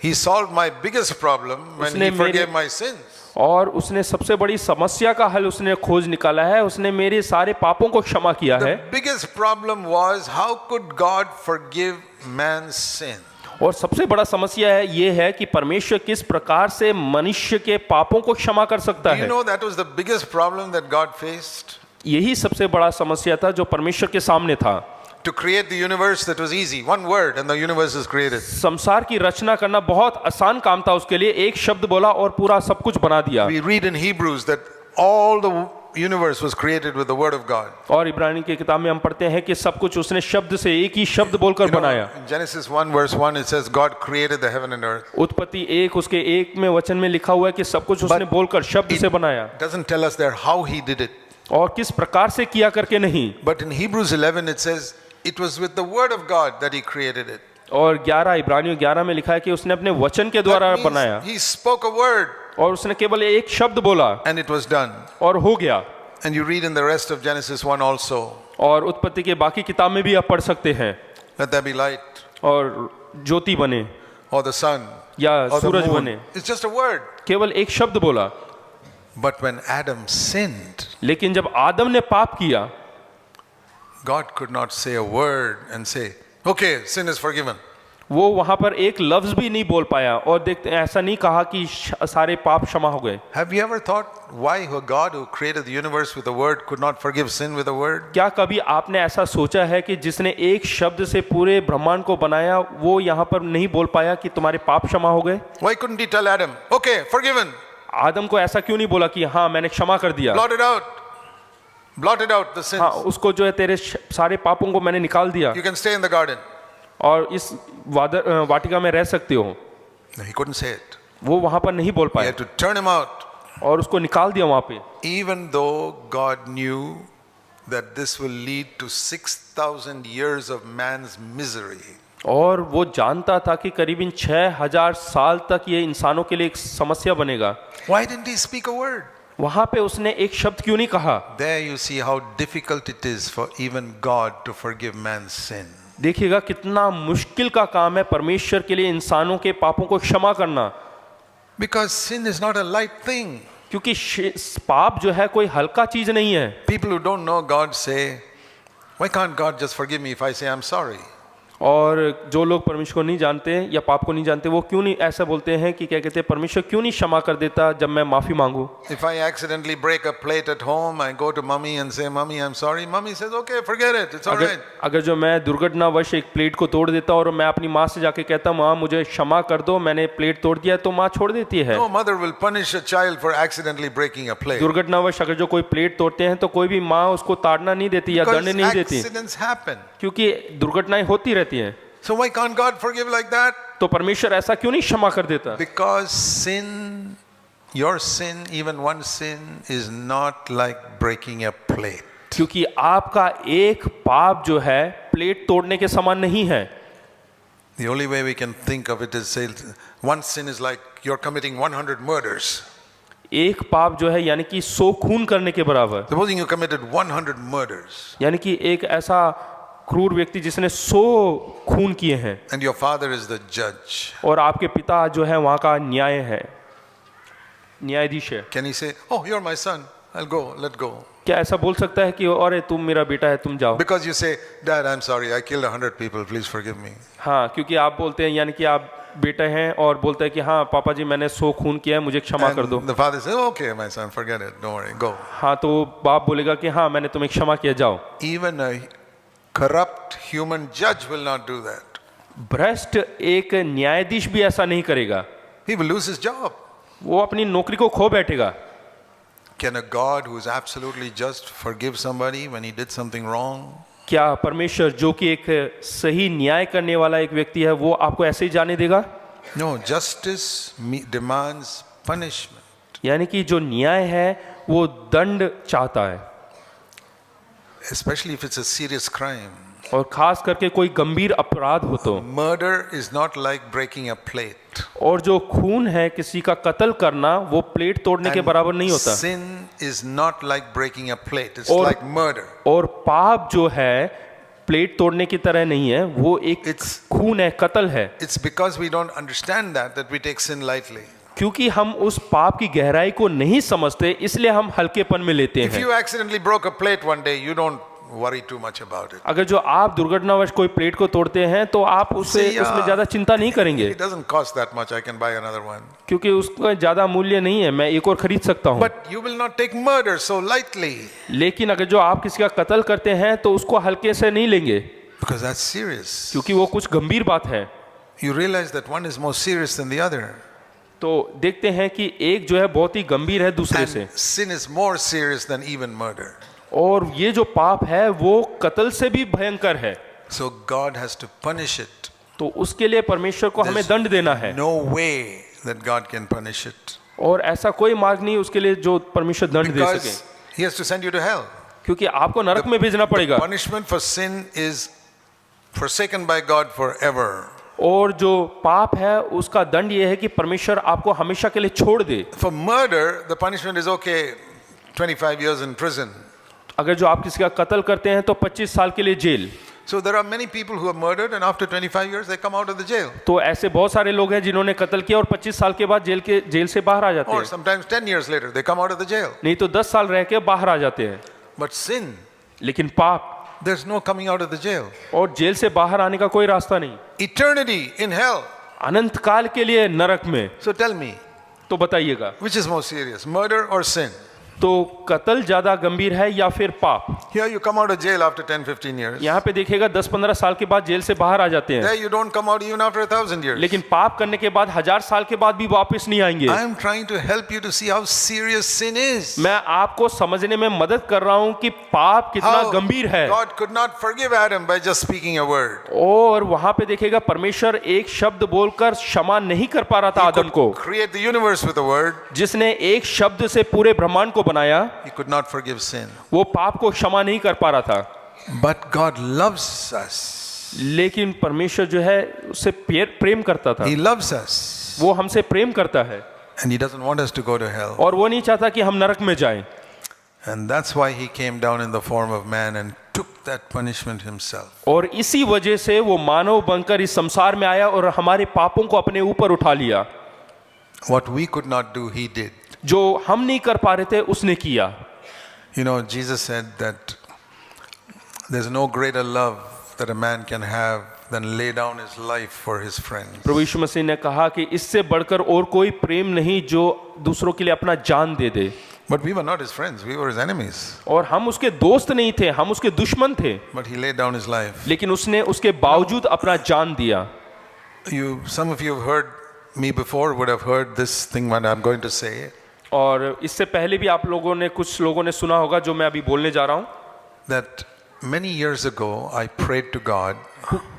He solved my biggest problem when उसने he forgave my sins. और उसने सबसे बड़ी समस्या का हल उसने खोज निकाला है, उसने मेरे सारे पापों को क्षमा किया है। The biggest problem was how could God forgive man's sin? और सबसे बड़ा समस्या है ये है कि परमेश्वर किस प्रकार से मनुष्य के पापों को क्षमा कर सकता Do you है। know that was the biggest problem that God faced? यही सबसे बड़ा समस्या था जो परमेश्वर के सामने था। To create the universe, that was easy. One word and the universe is created. संसार की रचना करना बहुत आसान काम था उसके लिए, एक शब्द बोला और पूरा सब कुछ बना दिया। We read in Hebrews that all the universe was created with the word of God. और इब्रानी की किताब में हम पढ़ते हैं कि सब कुछ उसने शब्द से, एक ही शब्द बोलकर बनाया। In Genesis 1 verse 1 it says God created the heaven and earth. उत्पत्ति 1 उसके 1 में वचन में लिखा हुआ है कि सब कुछ उसने बोलकर शब्द से बनाया। Doesn't tell us there how he did it. और किस प्रकार से किया करके नहीं। But in Hebrews 11 it says it was with the word of God that he created it. और 11 इब्रानियों 11 में लिखा है कि उसने अपने वचन के द्वारा That means बनाया he spoke a word और उसने केवल एक शब्द बोला and it was done. और हो गया। And you read in the rest of Genesis 1 also. और उत्पत्ति के बाकी किताब में भी आप पढ़ सकते हैं। Let there be light और ज्योति बने or the sun या or the सूरज moon. बने, It's just a word. केवल एक शब्द बोला। But when Adam sinned, लेकिन जब आदम ने पाप किया, God could not say a word and say, okay, sin is forgiven. वो वहां पर एक लफ्ज भी नहीं बोल पाया और देखते ऐसा नहीं कहा कि सारे पाप क्षमा हो गए। Have you ever thought why a God who created the universe with a word could not forgive sin with a word? क्या कभी आपने ऐसा सोचा है कि जिसने एक शब्द से पूरे ब्रह्मांड को बनाया वो यहाँ पर नहीं बोल पाया कि तुम्हारे पाप क्षमा हो गए? Why couldn't he tell Adam, okay, forgiven, आदम को ऐसा क्यों नहीं बोला कि हाँ मैंने क्षमा कर दिया, blotted out the sins. हाँ उसको जो है तेरे सारे पापों को मैंने निकाल दिया You can stay in the garden. और इस वाटिका में रह सकते हो। No, he couldn't say it. वो वहां पर नहीं बोल He पाया had to turn him out. और उसको निकाल दिया वहां पे। Even though God knew that this will lead to 6,000 years of man's misery. और वो जानता था कि करीबन 6,000 साल तक ये इंसानों के लिए एक समस्या बनेगा। Why didn't he speak a word? वहां पे उसने एक शब्द क्यों नहीं कहा? There you see how difficult it is for even God to forgive man's sin. देखिएगा कितना मुश्किल का काम है परमेश्वर के लिए इंसानों के पापों को क्षमा करना। Because sin is not a light thing. क्योंकि पाप जो है कोई हल्का चीज नहीं है। People who don't know God say, why can't God just forgive me if I say I'm sorry? और जो लोग परमेश्वर को नहीं जानते या पाप को नहीं जानते वो क्यों नहीं ऐसा बोलते हैं कि क्या कहते हैं परमेश्वर क्यों नहीं क्षमा कर देता जब मैं माफी मांगू? If I accidentally break a plate at home, I go to mommy and say, Mommy, I'm sorry. Mommy says, okay, forget it. It's all right. अगर जो मैं दुर्घटनावश एक प्लेट को तोड़ देता और मैं अपनी माँ से जाके कहता माँ मुझे क्षमा कर दो मैंने प्लेट तोड़ दिया तो माँ छोड़ देती है। No mother will punish a child for accidentally breaking a plate. दुर्घटनावश अगर जो कोई प्लेट तोड़ते हैं तो कोई भी माँ उसको ताड़ना नहीं देती या दंड नहीं Because देती accidents happen. क्योंकि दुर्घटनाएं होती रहती हैं। So why can't God forgive like that? तो परमेश्वर ऐसा क्यों नहीं क्षमा कर देता? Because sin, your sin, even one sin is not like breaking a plate. क्योंकि आपका एक पाप जो है प्लेट तोड़ने के समान नहीं है। The only way we can think of it is say one sin is like you're committing 100 murders. एक पाप जो है यानी कि 100 खून करने के बराबर। Supposing you committed 100 murders. यानी कि एक ऐसा क्रूर व्यक्ति जिसने 100 खून किए हैं। And your father is the judge. और आपके पिता जो है वहाँ का न्याय है, न्यायाधीश है। Can he say, oh, you're my son, I'll go, let go? क्या ऐसा बोल सकता है कि अरे तुम मेरा बेटा है तुम जाओ? Because you say, Dad, I'm sorry, I killed 100 people, please forgive me. हाँ, क्योंकि आप बोलते हैं यानी कि आप बेटे हैं और बोलते हैं कि हाँ पापा जी मैंने 100 खून किया है मुझे क्षमा कर दो। And the father says, okay, my son, forget it, don't worry, go. हाँ तो बाप बोलेगा कि हाँ मैंने तुम्हें क्षमा किया जाओ। Even a corrupt human judge will not do that. भ्रष्ट एक न्यायाधीश भी ऐसा नहीं करेगा। He will lose his job. वो अपनी नौकरी को खो बैठेगा। Can a God who is absolutely just forgive somebody when he did something wrong? क्या परमेश्वर जो कि एक सही न्याय करने वाला एक व्यक्ति है वो आपको ऐसे ही जाने देगा? No, justice demands punishment. यानी कि जो न्याय है वो दंड चाहता है। Especially if it's a serious crime. और खास करके कोई गंभीर अपराध हो तो। Murder is not like breaking a plate. और जो खून है किसी का कत्ल करना वो प्लेट तोड़ने के बराबर नहीं होता। Sin is not like breaking a plate. It's और- like murder. और पाप जो है प्लेट तोड़ने की तरह नहीं है, वो एक It's- खून है, कत्ल है। It's because we don't understand that we take sin lightly. क्योंकि हम उस पाप की गहराई को नहीं समझते, इसलिए हम हल्केपन में लेते If हैं। you accidentally broke a plate one day, you don't worry too much about it. अगर जो आप दुर्घटनावश कोई प्लेट को तोड़ते हैं तो आप उससे See, उसमें ज्यादा चिंता नहीं करेंगे, It doesn't cost that much. I can buy another one. क्योंकि उसका ज्यादा मूल्य नहीं है, मैं एक और खरीद सकता हूँ। But you will not take murder so lightly लेकिन अगर जो आप किसी का कत्ल करते हैं तो उसको हल्के से नहीं लेंगे, because that's serious. क्योंकि वो कुछ गंभीर बात है। You realize that one is more serious than the other. तो देखते हैं कि एक जो है बहुत ही गंभीर है दूसरे And से, sin is more serious than even murder. और ये जो पाप है वो कत्ल से भी भयंकर है। So God has to punish it. तो उसके लिए परमेश्वर को हमें There's दंड देना है, No way that God can punish it. और ऐसा कोई मार्ग नहीं उसके लिए जो परमेश्वर दंड दे सके, Because He has to send you to hell. क्योंकि आपको नरक में भेजना पड़ेगा। Punishment for sin is forsaken by God forever. और जो पाप है उसका दंड ये है कि परमेश्वर आपको हमेशा के लिए छोड़ दे। For murder, the punishment is okay, 25 years in prison. अगर जो आप किसी का कत्ल करते हैं तो 25 साल के लिए jail. So there are many people who have murdered, and after 25 years they come out of the jail. तो ऐसे बहुत सारे लोग हैं जिन्होंने कत्ल किया और 25 साल के बाद जेल से बाहर आ जाते Or हैं, sometimes 10 years later they come out of the jail. नहीं तो 10 साल रह के बाहर आ जाते हैं। But sin, लेकिन पाप, there's no coming out of the jail. और जेल से बाहर आने का कोई रास्ता नहीं, Eternity in hell. अनंत काल के लिए नरक में। So tell me, तो बताइएगा, which is more serious, murder or sin? तो कत्ल ज्यादा गंभीर है या फिर पाप? Here you come out of jail after 10-15 years. यहाँ पे देखिएगा 10-15 साल के बाद जेल से बाहर आ जाते हैं, There you don't come out even after 1,000 years. लेकिन पाप करने के बाद 1000 साल के बाद भी वापस नहीं आएंगे। I am trying to help you to see how serious sin is. मैं आपको समझने में मदद कर रहा हूँ कि पाप कितना How गंभीर है। God could not forgive Adam by just speaking a word. और वहां पे देखिएगा परमेश्वर एक शब्द बोलकर क्षमा नहीं कर पा रहा था He आदम को, could create the universe with a word. जिसने एक शब्द से पूरे ब्रह्मांड को बनाया, He could not forgive sin. वो पाप को क्षमा नहीं कर पा रहा था। But God loves us. लेकिन परमेश्वर जो है उससे प्रेम करता था, He loves us. वो हमसे प्रेम करता है, And He doesn't want us to go to hell. और वो नहीं चाहता कि हम नरक में जाएं। And that's why He came down in the form of man and took that punishment Himself. और इसी वजह से वो मानव बनकर इस संसार में आया और हमारे पापों को अपने ऊपर उठा लिया। What we could not do, He did. जो हम नहीं कर पा रहे थे उसने किया। You know, Jesus said that there's no greater love that a man can have than lay down his life for his friends. प्रभु यीशु मसीह ने कहा कि इससे बढ़कर और कोई प्रेम नहीं जो दूसरों के लिए अपना जान दे दे। But we were not his friends, we were his enemies. और हम उसके दोस्त नहीं थे, हम उसके दुश्मन थे, But he laid down his life. लेकिन उसने उसके बावजूद अपना जान दिया। Some of you have heard me before, would have heard this thing what I'm going to say. और इससे पहले भी आप लोगों ने, कुछ लोगों ने सुना होगा जो मैं अभी बोलने जा रहा हूँ। That many years ago I prayed to God.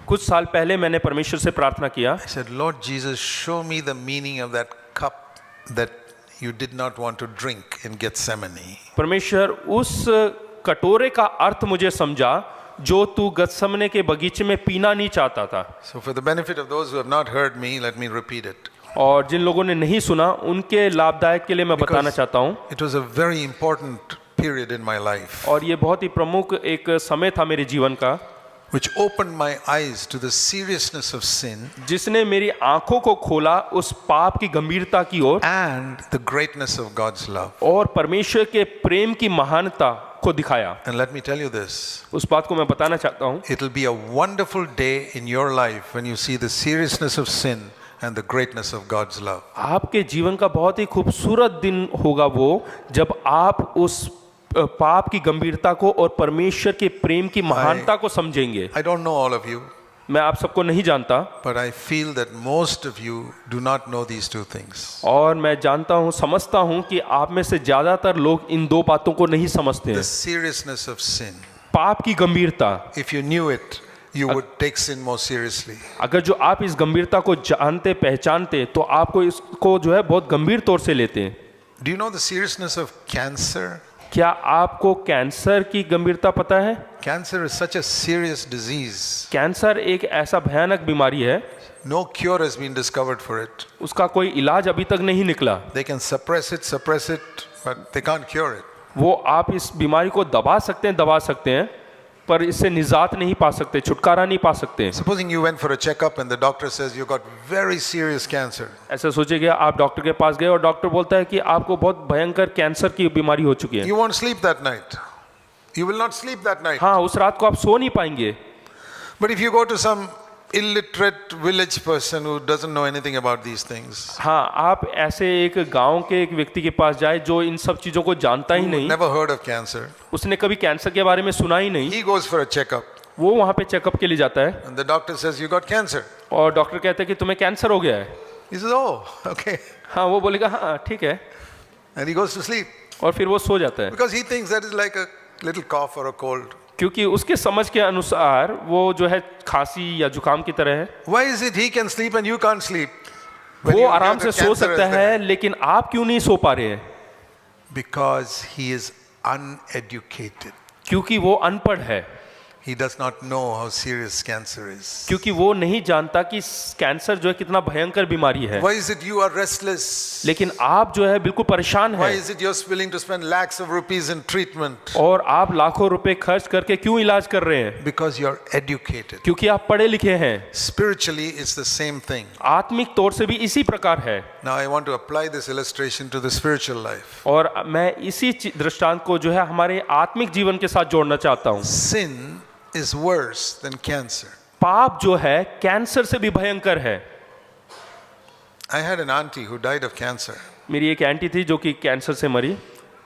कुछ साल पहले मैंने परमेश्वर से प्रार्थना किया। I said, Lord Jesus, show me the meaning of that cup that you did not want to drink in Gethsemane. परमेश्वर उस कटोरे का अर्थ मुझे समझा जो तू गत्समने के बगीचे में पीना नहीं चाहता था। So for the benefit of those who have not heard me, let me repeat it. और जिन लोगों ने नहीं सुना उनके लाभदायक के लिए मैं बताना चाहता हूँ। It was a very important period in my life, और ये बहुत ही प्रमुख एक समय था मेरे जीवन का, which opened my eyes to the seriousness of sin जिसने मेरी आंखों को खोला उस पाप की गंभीरता की ओर and the greatness of God's love. और परमेश्वर के प्रेम की महानता को दिखाया। And let me tell you this, उस बात को मैं बताना चाहता हूँ, it will be a wonderful day in your life when you see the seriousness of sin and the greatness of God's love. आपके जीवन का बहुत ही खूबसूरत दिन होगा वो जब आप उस पाप की गंभीरता को और परमेश्वर के प्रेम की महानता को समझेंगे। I don't know all of you, मैं आप सबको नहीं जानता, but I feel that most of you do not know these two things. और मैं जानता हूँ, समझता हूँ कि आप में से ज्यादातर लोग इन दो बातों को नहीं समझते हैं। The seriousness of sin. पाप की गंभीरता, If you knew it, you would take sin more seriously. अगर जो आप इस गंभीरता को जानते पहचानते तो आपको इसको जो है बहुत गंभीर तौर से लेते हैं। Do you know the seriousness of cancer? क्या आपको कैंसर की गंभीरता पता है? Cancer is such a serious disease. Cancer एक ऐसा भयानक बीमारी है, No cure has been discovered for it. उसका कोई इलाज अभी तक नहीं निकला। They can suppress it, but they can't cure it. वो आप इस बीमारी को दबा सकते हैं, पर इससे निजात नहीं पा सकते, छुटकारा नहीं पा सकते। Supposing you went for a checkup and the doctor says you got very serious cancer. ऐसा सोचिए आप डॉक्टर के पास गए और डॉक्टर बोलता है कि आपको बहुत भयंकर कैंसर की बीमारी हो चुकी है। You won't sleep that night. You will not sleep that night. हाँ, उस रात को आप सो नहीं पाएंगे। But if you go to some illiterate village person who doesn't know anything about these things, हाँ, आप ऐसे एक गांव के एक व्यक्ति के पास जाए जो इन सब चीजों को जानता ही नहीं, never heard of cancer, उसने कभी कैंसर के बारे में सुना ही नहीं, he goes for a checkup वो वहाँ पे चेकअप के लिए जाता है and the doctor says you got cancer. और डॉक्टर कहते हैं कि तुम्हें कैंसर हो गया है। He says, oh, okay. हाँ, वो बोलेगा हाँ ठीक है, And he goes to sleep और फिर वो सो जाता है, because he thinks that is like a little cough or a cold. क्योंकि उसके समझ के अनुसार वो जो है खांसी या जुकाम की तरह है। Why is it he can sleep and you can't sleep? When वो you आराम hear से the सो cancer सकता is है, there? लेकिन आप क्यों नहीं सो पा रहे हैं? Because he is uneducated. क्योंकि वो अनपढ़ है, He does not know how serious cancer is. क्योंकि वो नहीं जानता कि कैंसर जो है कितना भयंकर बीमारी है। Why is it you are restless? लेकिन आप जो है बिल्कुल परेशान Why हैं is it you're willing to spend lakhs of rupees in treatment? और आप लाखों रुपए खर्च करके क्यों इलाज कर रहे हैं? Because you're educated. क्योंकि आप पढ़े लिखे हैं। Spiritually, it's the same thing. आत्मिक तौर से भी इसी प्रकार है। Now, I want to apply this illustration to the spiritual life. और मैं इसी दृष्टांत को जो है हमारे आत्मिक जीवन के साथ जोड़ना चाहता हूँ। Sin is worse than cancer. पाप जो है कैंसर से भी भयंकर है। I had an auntie who died of cancer. मेरी एक आंटी थी जो कि कैंसर से मरी।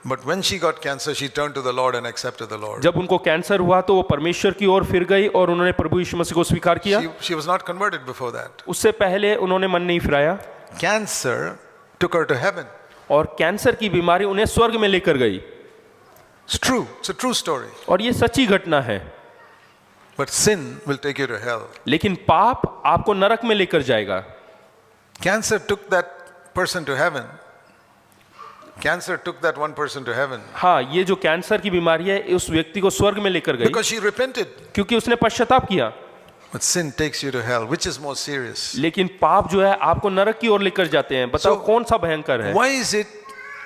But when she got cancer, she turned to the Lord and accepted the Lord. जब उनको कैंसर हुआ तो वो परमेश्वर की ओर फिर गई और उन्होंने प्रभु यीशु मसीह को स्वीकार किया। She was not converted before that. उससे पहले उन्होंने मन नहीं फिराया Cancer took her to heaven. और कैंसर की बीमारी उन्हें स्वर्ग में लेकर गई। It's true. It's a true story. और ये सच्ची घटना है। But sin will take you to hell. लेकिन पाप आपको नरक में लेकर जाएगा। Cancer took that person to heaven. Cancer took that one person to heaven हाँ, ये जो कैंसर की बीमारी है उस व्यक्ति को स्वर्ग में लेकर गई because she repented. क्योंकि उसने पश्चाताप किया। But sin takes you to hell. Which is more serious? लेकिन पाप जो है आपको नरक की ओर लेकर जाते हैं। बताओ So, कौन सा भयंकर है? Why is it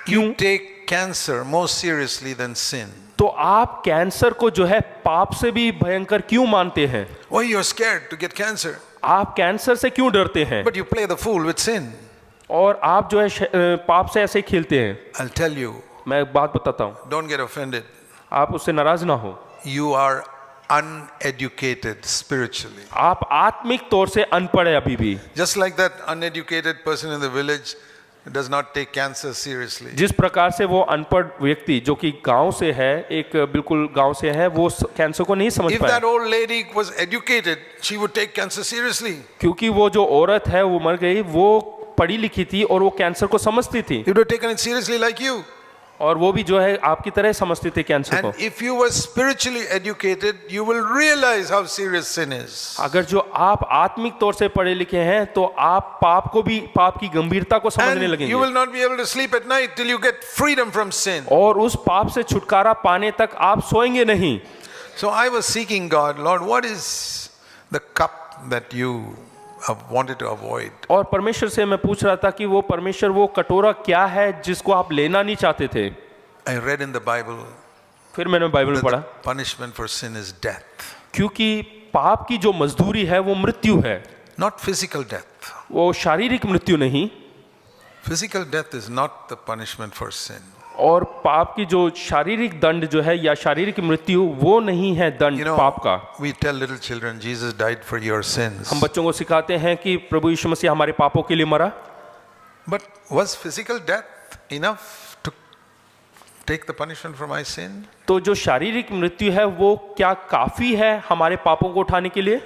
you take cancer more seriously than sin? तो आप कैंसर को जो है पाप से भी भयंकर क्यों मानते हैं? Why you're scared to get cancer? आप कैंसर से क्यों डरते हैं? But you play the fool with sin. और आप जो है पाप से ऐसे खेलते हैं। I'll tell you, मैं एक बात बताता हूँ, don't get offended. आप उससे नाराज ना हो। You are uneducated spiritually. आप आत्मिक तौर से अनपढ़ है अभी भी। Just like that uneducated person in the village does not take cancer seriously. जिस प्रकार से वो अनपढ़ व्यक्ति जो कि गांव से है, एक बिल्कुल गांव से है, वो कैंसर को नहीं समझ If पाया। that old lady was educated, she would take cancer seriously. क्योंकि वो जो औरत है वो मर गई, वो पढ़ी लिखी थी और वो कैंसर को समझती थी She would have taken it seriously like you. और वो भी जो है आपकी तरह समझती थी कैंसर को। And if you were spiritually educated, you will realize how serious sin is. अगर जो आप आत्मिक तौर से पढ़े लिखे हैं तो आप पाप को भी, पाप की गंभीरता को समझने And you लगेंगे will not be able to sleep at night till you get freedom from sin. और उस पाप से छुटकारा पाने तक आप सोएंगे नहीं। So I was seeking God, Lord, what is the cup that you have wanted to avoid? और परमेश्वर से मैं पूछ रहा था कि वो परमेश्वर वो कटोरा क्या है जिसको आप लेना नहीं चाहते थे। I read in the Bible फिर मैंने बाइबल में that पढ़ा the punishment for sin is death. क्योंकि पाप की जो मजदूरी है वो मृत्यु है, Not physical death. वो शारीरिक मृत्यु नहीं। Physical death is not the punishment for sin. और पाप की जो शारीरिक दंड जो है या शारीरिक मृत्यु वो नहीं है दंड You know, पाप का। we tell little children, Jesus died for your sins. हम बच्चों को सिखाते हैं कि प्रभु यीशु मसीह हमारे पापों के लिए मरा। But was physical death enough to take the punishment for my sin? तो जो शारीरिक मृत्यु है वो क्या काफी है हमारे पापों को उठाने के लिए?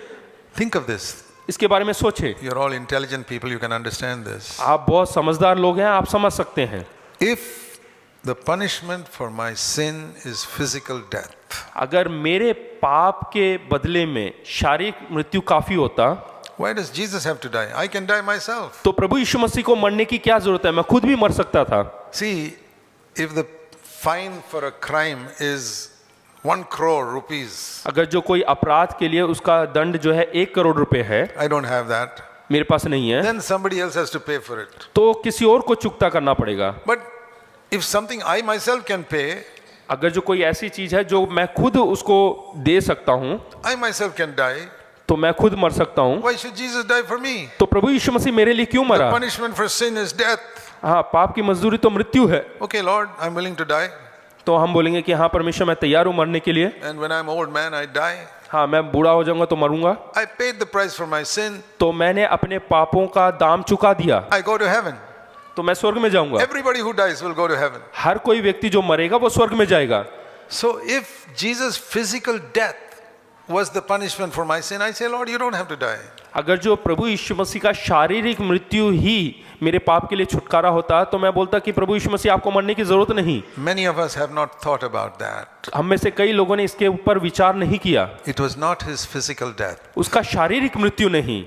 Think of this. इसके बारे में सोचें। You're all intelligent people, you can understand this. आप बहुत समझदार लोग हैं, आप समझ सकते हैं। If the punishment for my sin is physical death, अगर मेरे पाप के बदले में शारीरिक मृत्यु काफी होता, why does Jesus have to die? I can die myself. तो प्रभु यीशु मसीह को मरने की क्या जरूरत है? मैं खुद भी मर सकता था। See, if the fine for a crime is 1 crore rupees, अगर जो कोई अपराध के लिए उसका दंड जो है 1 करोड़ रुपए है, I don't have that, मेरे पास नहीं है, then somebody else has to pay for it. तो किसी और को चुकता करना पड़ेगा। But if something I myself can pay, अगर जो कोई ऐसी चीज है जो मैं खुद उसको दे सकता हूँ I myself can die. तो मैं खुद मर सकता हूँ, Why should Jesus die for me? तो प्रभु यीशु मसीह मेरे लिए क्यों मरा? Punishment for sin is death. हाँ, पाप की मजदूरी तो मृत्यु है। Okay, Lord, I'm willing to die. तो हम बोलेंगे कि हाँ परमेश्वर मैं तैयार हूँ मरने के लिए। And when I'm old man, I die. हाँ, मैं बूढ़ा हो जाऊंगा तो मरूंगा। I paid the price for my sin. तो मैंने अपने पापों का दाम चुका दिया, I go to heaven. तो मैं स्वर्ग में जाऊंगा। Everybody who dies will go to heaven. हर कोई व्यक्ति जो मरेगा वो स्वर्ग में जाएगा। So if Jesus' physical death was the punishment for my sin, I say, Lord, you don't have to die. अगर जो प्रभु यीशु मसीह का शारीरिक मृत्यु ही मेरे पाप के लिए छुटकारा होता तो मैं बोलता कि प्रभु यीशु मसीह आपको मरने की जरूरत नहीं। Many of us have not thought about that. हम में से कई लोगों ने इसके ऊपर विचार नहीं किया। It was not his physical death. उसका शारीरिक मृत्यु नहीं,